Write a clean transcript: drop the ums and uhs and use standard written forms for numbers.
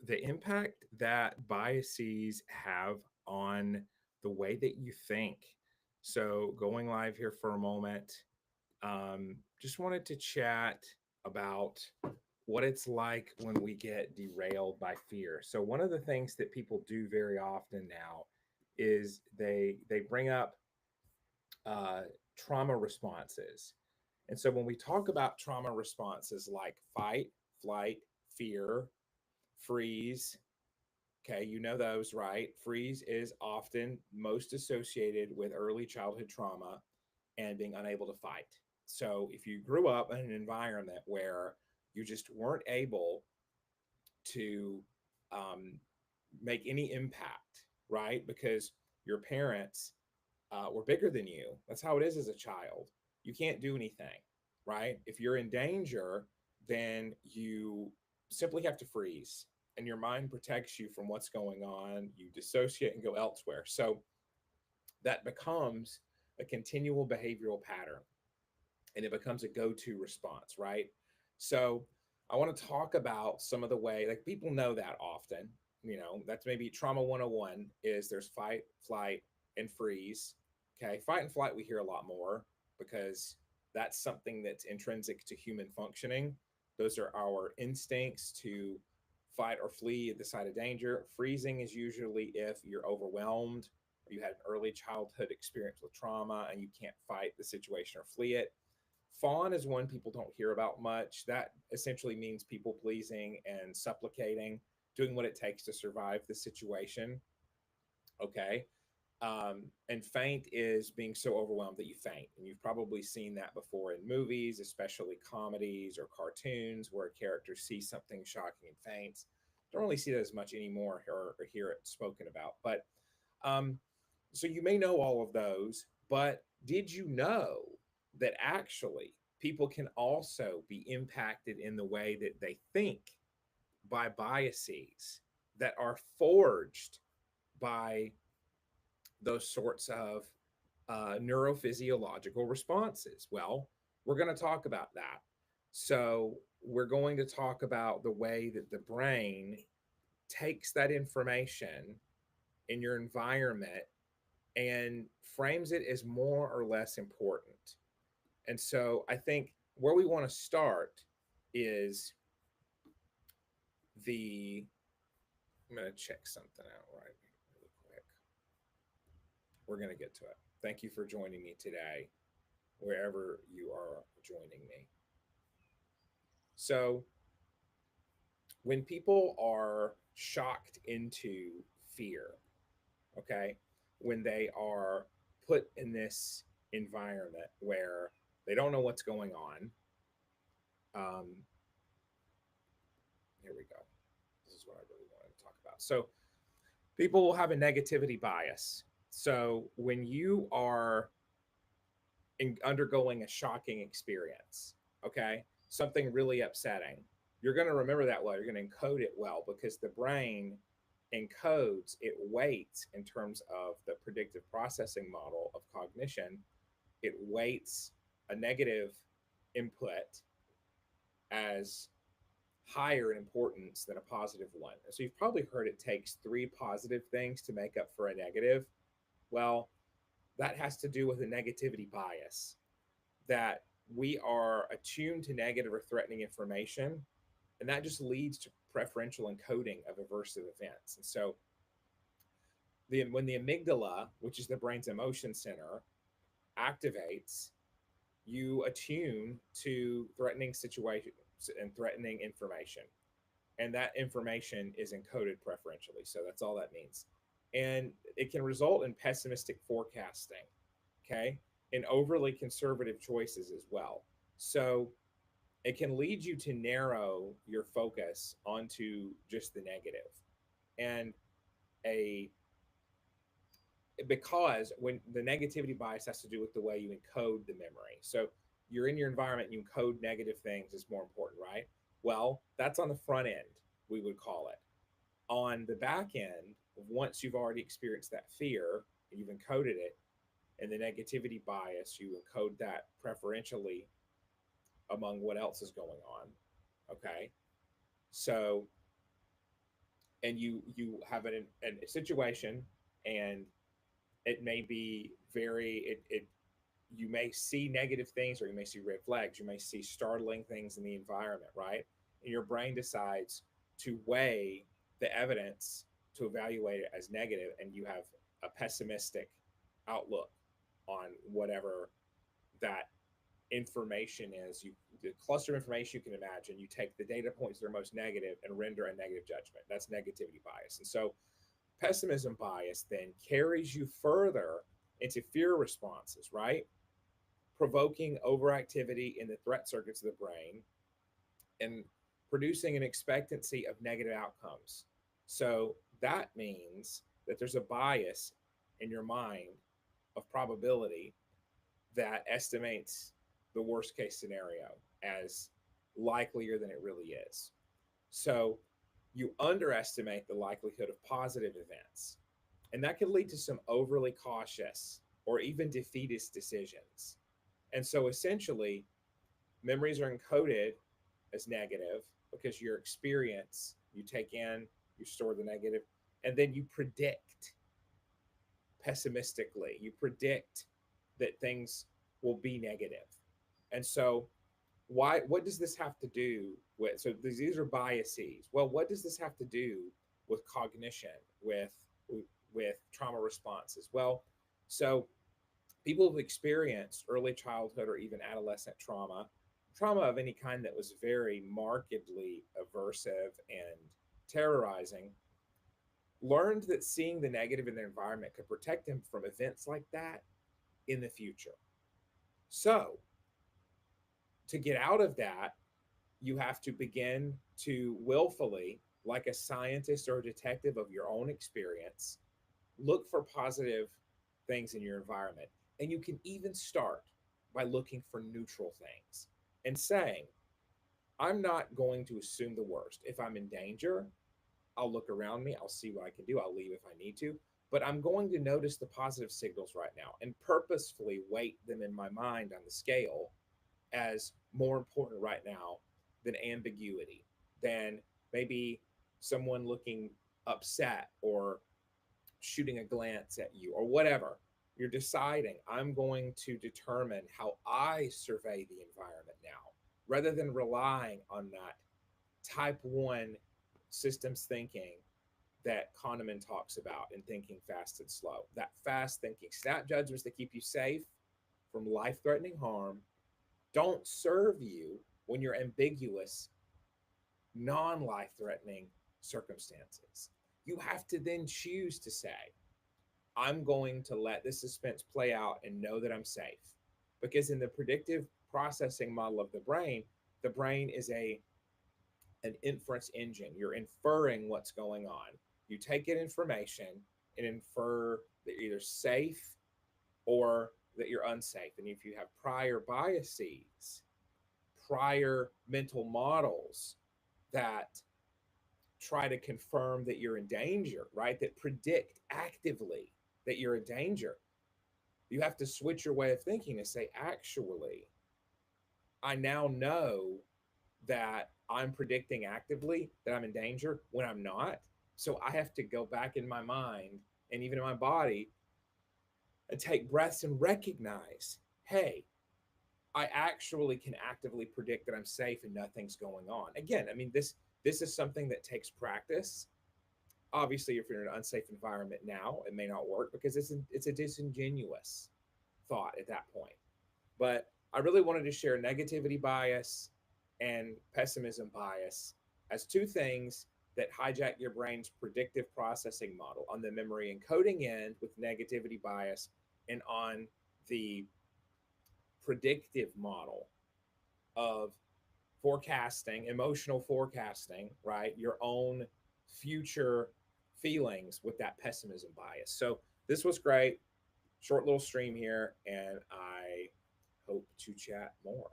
The impact that biases have on the way that you think. So, going live here for a moment, just wanted to chat about what it's like when we get derailed by fear. So, one of the things that people do very often now is they bring up uh, trauma responses. And so, when we talk about trauma responses like fight, flight, fear, freeze, okay, you know those, right? Freeze is often most associated with early childhood trauma and being unable to fight. So if you grew up in an environment where you just weren't able to um, make any impact, right? Because your parents were bigger than you. That's how it is as a child. You can't do anything, right? If you're in danger, then you simply have to freeze and your mind protects you from what's going on. You dissociate and go elsewhere. So that becomes a continual behavioral pattern and it becomes a go to response, right? So I want to talk about some of the way, like people know that often, that's maybe trauma 101 is there's fight, flight, and freeze. Okay. Fight and flight, we hear a lot more because that's something that's intrinsic to human functioning. Those are our instincts to fight or flee at the sight of danger. Freezing is usually if you're overwhelmed or you had an early childhood experience with trauma and you can't fight the situation or flee it. Fawn is one people don't hear about much. That essentially means people pleasing and supplicating, doing what it takes to survive the situation. Okay. And faint is being so overwhelmed that you faint. And you've probably seen that before in movies, especially comedies or cartoons where a character sees something shocking and faints. Don't really see that as much anymore or hear it spoken about. But um, so you may know all of those, but did you know that actually people can also be impacted in the way that they think by biases that are forged by those sorts of neurophysiological responses? Well, we're going to talk about that. So, we're going to talk about the way that the brain takes that information in your environment and frames it as more or less important. And so I think where we want to start is I'm going to check something out right really quick. We're going to get to it. Thank you for joining me today, wherever you are joining me. So, when people are shocked into fear, okay, when they are put in this environment where they don't know what's going on, um, here we go. This is what I really wanted to talk about. So, people will have a negativity bias. So, when you are undergoing a shocking experience, okay, something really upsetting, you're going to remember that well. You're going to encode it well because the brain encodes, it weights in terms of the predictive processing model of cognition, it weights a negative input as higher in importance than a positive one. So you've probably heard it takes three positive things to make up for a negative. Well, that has to do with a negativity bias that we are attuned to negative or threatening information, and that just leads to preferential encoding of aversive events. And so when the amygdala, which is the brain's emotion center, activates, you attune to threatening situations and threatening information. And that information is encoded preferentially. So that's all that means. And it can result in pessimistic forecasting, okay, and overly conservative choices as well. So it can lead you to narrow your focus onto just the negative. And a because when the negativity bias has to do with the way you encode the memory. So you're in your environment and you encode negative things is more important, right? Well, that's on the front end, we would call it. On the back end, once you've already experienced that fear and you've encoded it, and the negativity bias, you encode that preferentially among what else is going on. Okay. So and you have a situation, and it may be very it you may see negative things, or you may see red flags, you may see startling things in the environment, right? And your brain decides to weigh the evidence to evaluate it as negative, and you have a pessimistic outlook on whatever that information is. You the cluster of information you can imagine, you take the data points that are most negative and render a negative judgment. That's negativity bias. And so pessimism bias then carries you further into fear responses, right? Provoking overactivity in the threat circuits of the brain and producing an expectancy of negative outcomes. So that means that there's a bias in your mind of probability that estimates the worst case scenario as likelier than it really is. So you underestimate the likelihood of positive events. And that can lead to some overly cautious or even defeatist decisions. And so essentially, memories are encoded as negative because your experience, you take in, you store the negative, and then you predict pessimistically. You predict that things will be negative. And so what does this have to do with, so these are biases. Well, what does this have to do with cognition, with trauma responses? Well, so people who've experienced early childhood or even adolescent trauma of any kind that was very markedly aversive and terrorizing, learned that seeing the negative in their environment could protect them from events like that in the future. So, to get out of that, you have to begin to willfully, like a scientist or a detective of your own experience, look for positive things in your environment. And you can even start by looking for neutral things and saying, I'm not going to assume the worst. If I'm in danger, I'll look around me, I'll see what I can do, I'll leave if I need to. But I'm going to notice the positive signals right now and purposefully weight them in my mind on the scale as more important right now than ambiguity, than maybe someone looking upset or shooting a glance at you or whatever. You're deciding, I'm going to determine how I survey the environment now rather than relying on that type one systems thinking that Kahneman talks about in Thinking Fast and Slow. That fast thinking, snap judgments that keep you safe from life threatening harm don't serve you when you're ambiguous, non life threatening circumstances. You have to then choose to say, I'm going to let this suspense play out and know that I'm safe. Because in the predictive processing model of the brain is an inference engine. You're inferring what's going on. You take in information and infer that you're either safe or that you're unsafe. And if you have prior biases, prior mental models that try to confirm that you're in danger, right? That predict actively that you're in danger. You have to switch your way of thinking and say, actually, I now know that I'm predicting actively that I'm in danger when I'm not. So I have to go back in my mind and even in my body and take breaths and recognize, hey, I actually can actively predict that I'm safe and nothing's going on. Again, I mean, this is something that takes practice. Obviously, if you're in an unsafe environment now, it may not work because it's a disingenuous thought at that point. But I really wanted to share negativity bias and pessimism bias as two things that hijack your brain's predictive processing model on the memory encoding end with negativity bias and on the predictive model of forecasting, emotional forecasting, right? Your own future feelings with that pessimism bias. So this was great. Short little stream here, and I hope to chat more.